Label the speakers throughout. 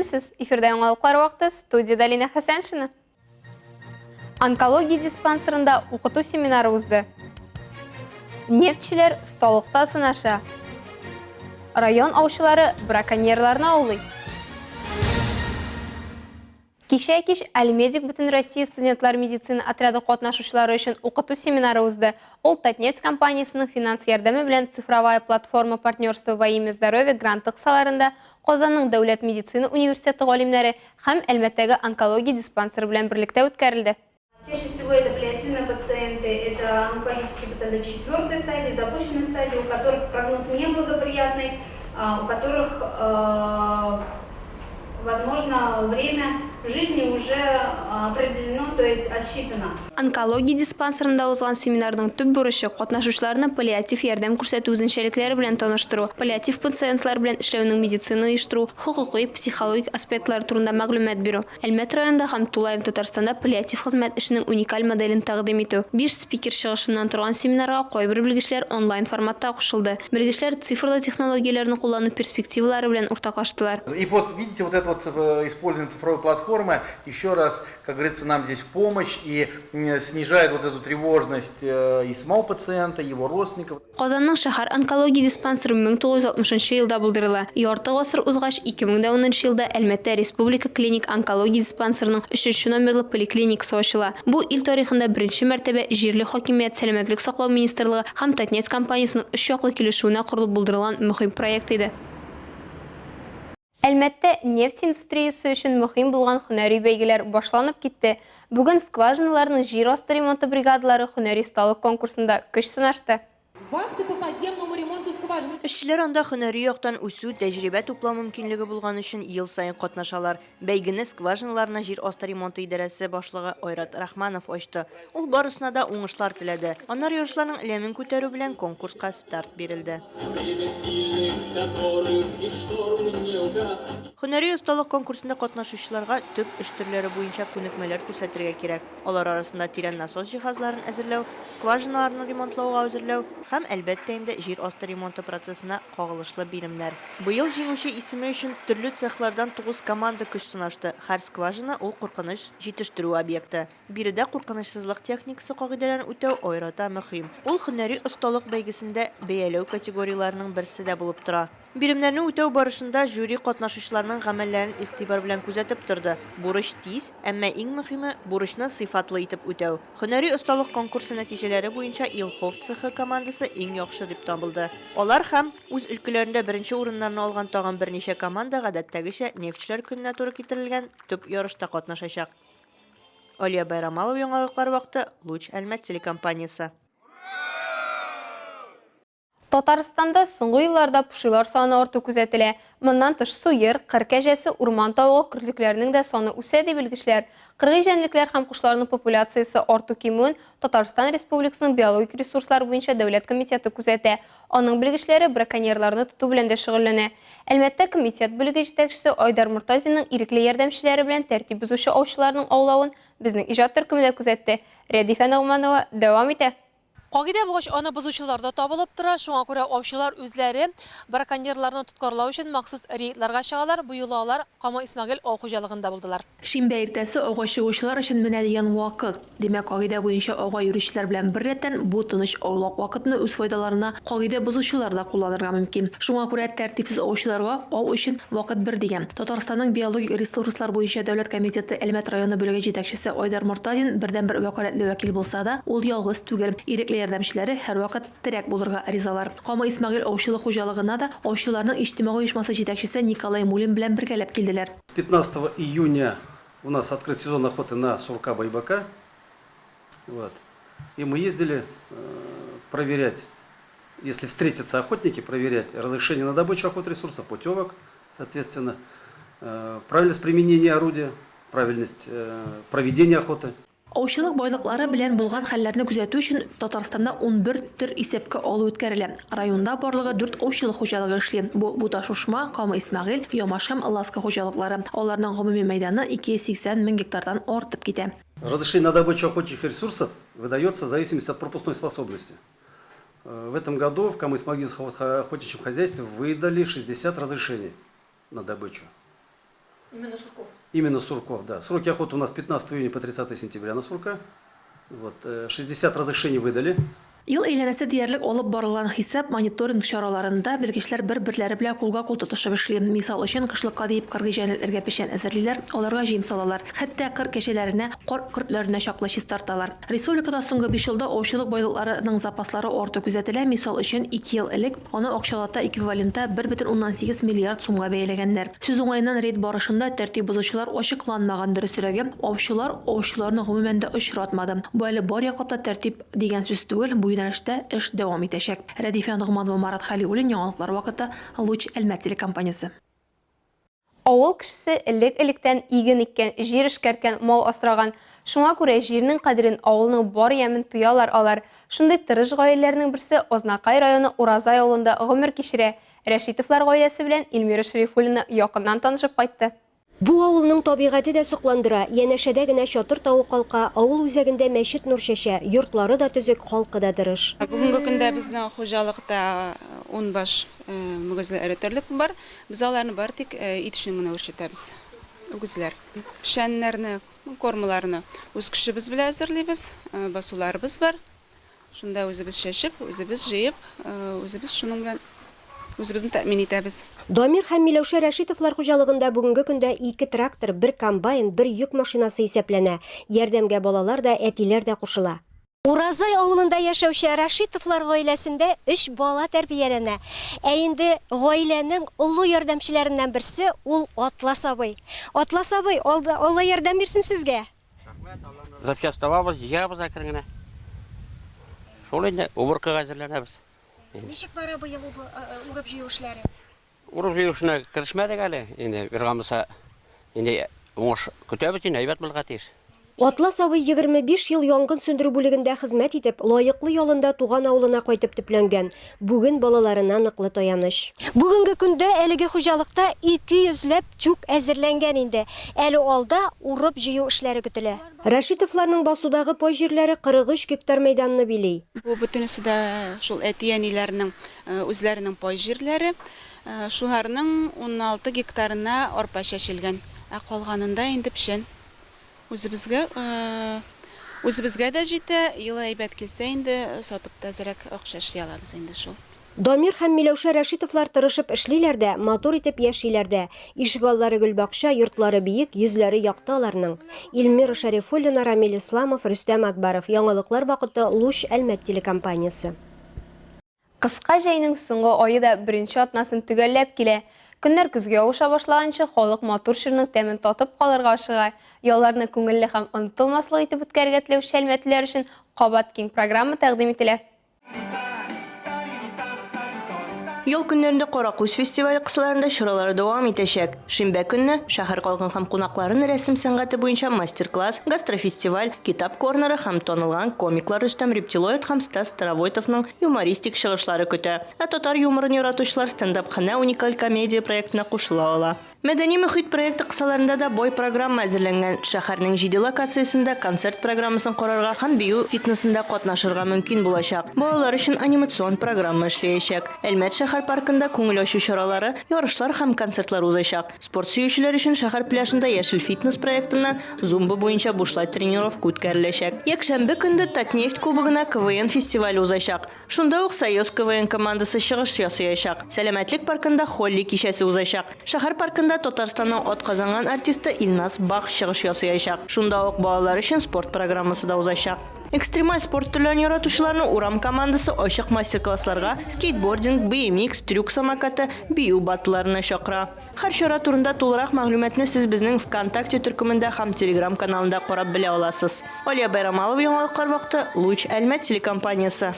Speaker 1: Сәлемсіз, эфирда оңалықлар вақты, студияда Лина Хасаншина. Онкология диспансерында оқыту семинары узды. Нефтчілер столықта сынаша. Район аушылары браконьерларына аулый. Кеше Әлмедик бүтін Россия студентлар медицина отряды қатнашушылары үшін оқыту семинары узды. Ол Татнефть компаниясының финанс ярдәме белән цифровая платформа партнерства во имя здоровья гранты кысаларында Казанның дәүләт медицина университеты галимнәре һәм Әлмәттәге онкология диспансеры белән берлектә үткәрелде.
Speaker 2: Чаще всего это паллиативные пациенты, это онкологические пациенты 4-й стадии, запущенной стадии, у которых прогноз неблагоприятный, у которых, возможно, время жизни уже определено, то есть отсчитано.
Speaker 1: Онкология диспансерында узган семинарның төп бурычы катнашучыларны паллиатив ярдәм күрсәтү үзенчәлекләре белән таныштыру, паллиатив пациентлар белән эшләүнең медицина оештыру, хокукый, психологик аспектлар турында мәгълүмат бирү. Әлмәт районында һәм Тулаев Татарстанда паллиатив хезмәт эшенең уникаль моделен тәкъдим итү. 5 спикер чыгышыннан торган семинарга кайбер белгечләр онлайн форматта кушылды. Белгечләр цифрлы технологияләрне куллану перспективалары белән уртаклаштылар.
Speaker 3: И вот видите, вот это вот использование цифровой платформы еще раз, как говорится, нам здесь в помощь и снижает вот эту тревожность и самого пациента, его родственников.
Speaker 1: Казанның шәһәр онкология диспансеры 1960 елда булдырыла. Ярты гасыр узгач 2010 елда Әлмәттә Республика клиник онкология диспансерының 3 номерлы поликлиникасы ачыла. Бу ил тарихында беренче мәртәбә җирле хакимият сәламәтлек саклау министрлыгы һәм Татнефть компаниясының 3 яклы килешүенә корылып булдырылган мөһим проект иде. Әлмәттә нефть индустриясы өчен мөһим булган һөнәри бәйгеләр башланып китте. Бүген скважиналарның җир асты ремонты бригадалары һөнәри сталык конкурсында көч сынашты.
Speaker 4: Эшчеләр анда һөнәри яктан үсү, тәҗрибә туплау мөмкинлеге булган өчен ел сайын катнашалар. Бәйгене скважиналарына җир асты ремонты идарәсе башлыгы Айрат Рахманов ачты. Ул барысына да уңышлар теләде. Аннары ярышларның ләмен күтәрү белән конкурска старт бирелде. Һөнәри осталык конкурсында катнашучыларга төп эш төрләре буенча күнекмәләр күрсәтергә кирәк. Алар арасында тирән насос җиһазларын әзерләү, скважиналарны ремонтлауга әзерләү һәм әлбәттә инде җир асты ремонты процессына кагылышлы биремнәр. Быел җиңүче исеме өчен төрле цехлардан 9 команда көч сынашты. Һәр скважина ул куркыныч җитештерү объекты. Биредә куркынычсызлык техникасы кагыйдәләрен үтәү айрата мөһим. Ул һөнәри осталык бәйгесендә бәяләү категорияләренең берсе дә булып тора. Биремнәрне үтәү барышында жюри катнашучыларның гамәлләрен игътибар белән күзәтеп торды. Бурыч тиз, әмма иң мөһиме бурычны сыйфатлы итеп үтәү. Һөнәри осталык конкурсы нәтиҗәләре буенча Илхов цехы командасы иң яхшы дип табылды. Алар һәм үз өлкәләрендә беренче урыннарны алган тагын берничә команда гадәттәгечә нефтьчеләр көненә туры китерелгән төп ярышта катнашачак. Алия Байрамалова, яңалыклар вакыты, Луч Әлмәт телекомпаниясе.
Speaker 1: Татарстанда соңгы елларда пошилар саны арту күзәтелә. Моннан тыш суер, кыр кәҗәсе, урман тавыгы көрлекләренең дә саны үсә дип белгечләр. Кыргый җәнлекләр һәм кошларның популяциясе арту кимүен Татарстан Республикасының биологик ресурслар буенча дәүләт комитеты күзәтә. Аның белгечләре браконьерларны тоту белән дә шөгыльләнә. Әлмәттә комитет бүлеге җитәкчесе Айдар Муртазинның ирекле ярдәмчеләре белән тәртип бозучы аучыларның аулавын безнең иҗат төркемендә күзәтте. Рәдифә Нагманова дәвам итә.
Speaker 5: Кагыйдә булгач, аны бозучылар да табылып тора. Шуңа күрә аучылар үзләре браконьерларны тоткарлау өчен махсус рейдларга чыгалар. Бу юлы алар Кама Исмәгыйль ау хуҗалыгында булдылар.
Speaker 6: Шимбә иртәсе ауга чыгучылар өчен менә дигән вакыт. Димәк, кагыйдә буенча ауга йөрүчеләр белән бер рәттән бу тыныч аулак вакытны үз файдаларына кагыйдә бозучылар да кулланырга мөмкин. Шуңа күрә тәртипсез аучыларга ау өчен вакыт бер дигән. Татарстанның биологик ресурслар буенча дәүләт комитеты Әлмәт районы бүлеге җитәкчесе Айдар Муртазин бердән-бер вәкаләтле вәкил булса да, ул ялгыз түгел. Ирекле ярдәмчеләре һәр вакыт терәк булырга ризалар. Кама Исмәгыйль аучылык хуҗалыгына да аучыларның иҗтимагый оешмасы җитәкчесе Николай Мулин белән бергәләп килделәр.
Speaker 7: 15 июня у нас открыт сезон охоты на сурка-байбака. Вот. И мы ездили проверять, если встретятся охотники, проверять разрешение на добычу охотресурсов, путевок, соответственно, правильность применения орудия, правильность проведения охоты.
Speaker 6: Аучылык байлыклары белән булган хәлләрне күзәтү өчен Татарстанда 11 төр исәпкә алу үткәрелә. Районда барлыгы 4 аучылык хуҗалыгы эшли. Бу Буташушма, Кама Исмәгыйль, Ямаш һәм Ласка хуҗалыклары. Аларның гомуми мәйданы 280 мең гектардан артып китә.
Speaker 7: Разрешение на добычу охотничьих ресурсов выдается в зависимости от пропускной способности. В этом году в Кама-Исмагильском охотничьем хозяйстве выдали 60 разрешений на добычу.
Speaker 5: Именно Сурков.
Speaker 7: Именно Сурков, да. Сроки охоты у нас 15 июня по 30 сентября на Сурка. Вот, 60 разрешений выдали.
Speaker 6: Ел әйләнәсе диярлек алып барылган хисап мониторинг чараларында белгечләр бер-берләре белән кулга-кул тотышып эшли. Мисал өчен кышлыкка дип кыргый җәнлекләргә печән әзерлиләр, аларга җим салалар. Хәтта кыр кәҗәләренә, кар көртләренә чаклы чист тарталар. Республикада соңгы 5 елда аучылык байлыкларының запаслары арту күзәтелә. Мисал өчен 2 ел элек аны акчалата эквиваленты 1,8 миллиард сумга бәяләгәннәр. Сүз уңаеннан рейд барышында тәртип бозучылар ачыкланмаган, дөресрәге, аучыларны гомумән дә очратмады. Бу әле бар яклапта тәртип дигән сүз түгел. Юнәлештә эш дәвам итәчәк. Рәдифә Нугманова, Марат Халиуллин, Яңалыклар вакыты, Луч Әлмәт телекомпаниясе.
Speaker 1: Авыл кешесе элек-электән иген иккән, җир эшкәрткән, мал асраган. Шуңа күрә җирнең кадерен, авылның бар ямен тоялар алар. Шундый тырыш гаиләләрнең берсе Ознакай районы Уразай авылында гомер кичерә. Рәшитовлар гаиләсе белән Илмира Шәрифуллина якыннан танышып кайтты.
Speaker 8: Бу авылның табигаты да сокландыра. Янәшәдә генә чатыр тавы калка, авыл үзәгендә мәчет нур чәчә, йортлары да төзек, халкы да тырыш.
Speaker 9: Бүгенге көндә безнең хуҗалыкта 15 мөгезле эретерlik бар. Без аларны бар тик ит өчен генә үрчетәбез. Үгезләр. Пешәннәрне, кормаларны үз көчебез белән әзерлибез. Басуларыбыз бар. Шунда үзебез чәчеп, үзебез җыеп, үзебез шуның белән үзебезне тәэмин итәбез.
Speaker 8: Дамир һәм Миләүшә Рәшитовлар хуҗалыгында бүгенге көндә 2 трактор, 1 комбайн, 1 йөк машинасы исәпләнә. Ярдәмгә балалар да, әтиләр дә кушыла. Уразай авылында яшәүче Рәшитовлар гаиләсендә 3 бала тәрбияләнә. Ә инде гаиләнең улы ярдәмчеләреннән берсе ул Атлас абый. Атлас абый, Алла ярдәм бирсен сезгә.
Speaker 10: Запчасть табабыз, җыябыз әкрен. Шул инде убыркыга әзерләнәбез.
Speaker 8: Ничек бара быел урып җыю эшләре?
Speaker 10: Урып җыю эшенә керешмәдек әле. Инде бер гамса инде уңыш көтәбез, әйбәт булырга тиеш.
Speaker 8: Атлас абый 25 ел янгын сөндерү бүлегендә хезмәт итеп, лаеклы ялында туган авылына кайтып төпләнгән. Бүген балаларына ныклы таяныч. Бүгенге көндә әлеге хуҗалыкта 200ләп чук әзерләнгән инде. Әле алда урып җыю эшләре көтелә. Рәшитовларның басудагы пай җирләре 43 гектар мәйданны били.
Speaker 9: Бу бөтенесе дә шул әти-әниләрнең үзләренең пай җирләре. Шуларның 16 гектарына арпа чәчелгән. Калганында инде пешән. Үзебезгә дә җитә, елы әйбәт килсә инде сатып тәзрәк акча эшләбез инде шул.
Speaker 8: Дамир һәм Миләүшә Рәшитовлар тырышып эшлиләр дә, мотор итеп яшиләр дә. Ишегаллары гөлбакча, йортлары биек, йөзләре якты аларның. Илмира Шәрифуллина, Рамил Исламов, Рөстәм Акбаров. Яңалыклар вакыты, Луч Әлмәт телекомпаниясе.
Speaker 1: Кыска җәйнең соңгы айы да беренче атнасын төгәлләп килә. Көннәр көзгә ауыша башлаганчы халык матур чирнең тәмен татып калырга ашыга. Ялларны күңелле һәм онытылмаслык итеп үткәрергә теләүче әлмәтләр өчен кабат киң программа тәкъдим ителә.
Speaker 4: Ел көннәрендә Каракүз фестивале кысаларында чаралары дәвам итәчәк. Шимбә көнне шәһәр калган һәм кунакларын рәсем сәнгате буенча мастер-класс, гастрофестиваль, китап корнеры һәм танылган комиклар Рөстәм Рептилоид һәм Стас Старовойтовның юмористик чыгышлары көтә. Ә татар юморын яратучылар стендап-хана уникаль комедия проектына кушыла ала. Мәдәни мөхит проекты кысаларында да бой программа әзерләнгән. Шәһәрнең 7 локациясендә концерт программасын карарга һәм бию фитнесында катнашырга мөмкин булачак. Балалар өчен анимацион программа эшләячәк. Әлмәт шәһәр паркында күңел ачу чаралары, ярышлар һәм концертлар узачак. Спорт сөючеләр өчен шәһәр пляжында яшел фитнес проектыннан зумба буенча бушлай тренировка үткәреләчәк. Якшәмбе көндә Татнефть кубогына КВН фестивале узачак. Шунда ук Союз КВН командасы чыгыш ясаячак. Сәламәтлек паркында Холли кичәсе узачак. Шәһәр паркында Татарстанның атказанган артисты Илназ Бах чыгыш ясаячак. Шунда ук балалар өчен спорт программасы да узачак. Экстремаль спорт төрләрен яратучыларны урам командасы ачык мастер-классларга, скейтбординг, BMX, трюк самокаты, бию батларына чакыра. Һәр чара турында тулырак мәгълүматны сез безнең ВКонтакте төркемендә һәм Telegram каналында карап белә аласыз. Алия Байрамалова, Яңалыклар вакыты, Луч Әлмәт телекомпаниясе.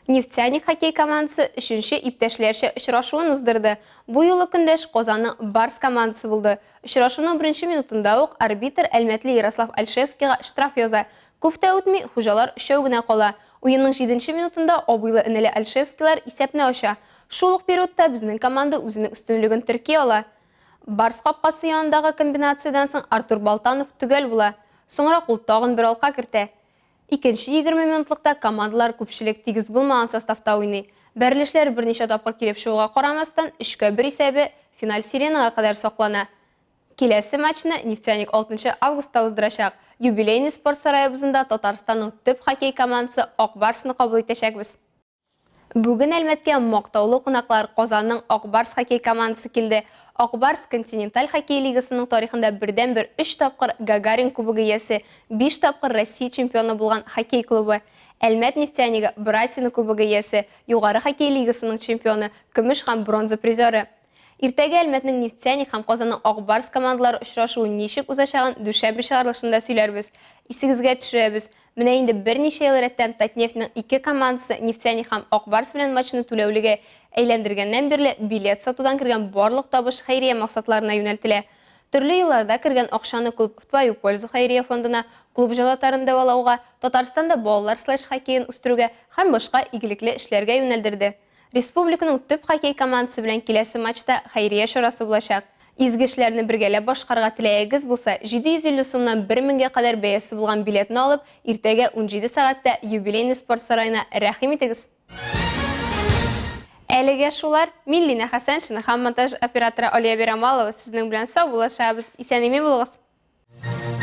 Speaker 1: Нефтяник хоккей командасы 3-нче иптәшләрчә очрашуын уздырды. Бу юлы көндәш Казанның Барс командасы булды. Очрашуның 1-нче минутында ук арбитр Әлмәтле Ярослав Альшевскийга штраф яза. Күп тә үтми хуҗалар өчәү генә кала. Уенның 7-нче минутында абыйлы энеле Альшевскийлар исәпне ача. Шул ук периодта безнең команда үзенең өстенлеген терки ала. Барс капкасы янындагы комбинациядән соң Артур Балтанов төгәл була. Соңрак ул тагын бер алка кертә. Икенче 20 минутлыкта командалар күпчелек тигез булмаган составта уйный. Берлешләр берничә тапкыр килеп чыгуга карамастан 3-1 исәбе финал сиренаға қадар соқлана. Келесі матчны Нефтяник 6 августта уздырашақ. Юбилейный спорт сарайыбызында Татарстанның төп хоккей командасы Ак Барсны кабул итәчәкбез. Бүген Әлмәткә мактаулы кунаклар Казанның Ак Барс хоккей командасы килде. Ак Барс континенталь хоккей лигасының тарихында бердән-бер 3 тапкыр Гагарин кубогы иясе, 5 тапкыр Россия чемпионы булган хоккей клубы. Әлмәт Нефтянигы Братина кубогы иясе, югары хоккей лигасының чемпионы, көмеш һәм бронза призеры. Иртәгә Әлмәтнең Нефтяник һәм Казанның Ак Барс командалары очрашуы ничек узачагын дүшәмбе чыгарылышында сөйләрбез. Исегезгә төшерәбез. Менә инде берничә ел рәттән Татнефтьнең 2 командасы Нефтяник һәм Ак Барс белән матчны түләүлегә әйләндергәннән бирле билет сатудан кергән барлык табыш хәйрия максатларына юнәлтелә. Төрле елларда кергән акчаны клуб в твою пользу хәйрия фондына, клуб җанатарын дәвалауга, Татарстанда балалар слэш-хоккейын үстерүгә һәм башка игелекле эшләргә юнәлдерде. Республиканың төп хоккей командасы белән киләсе матчта хәйрия чарасы булачак. Изге эшләрне бергәләп башкарга теләгегез булса, 750 сумнан 1000-гә кадәр бәясе булган билетны алып, иртәгә 17 сәгатьтә юбилейный спорт сараена рәхим итегез. Әлегә шулар, Миллина Хәсәншина һәм монтаж операторы Алия Берамалова сезнең белән сау булашабыз. Исән-имин булыгыз.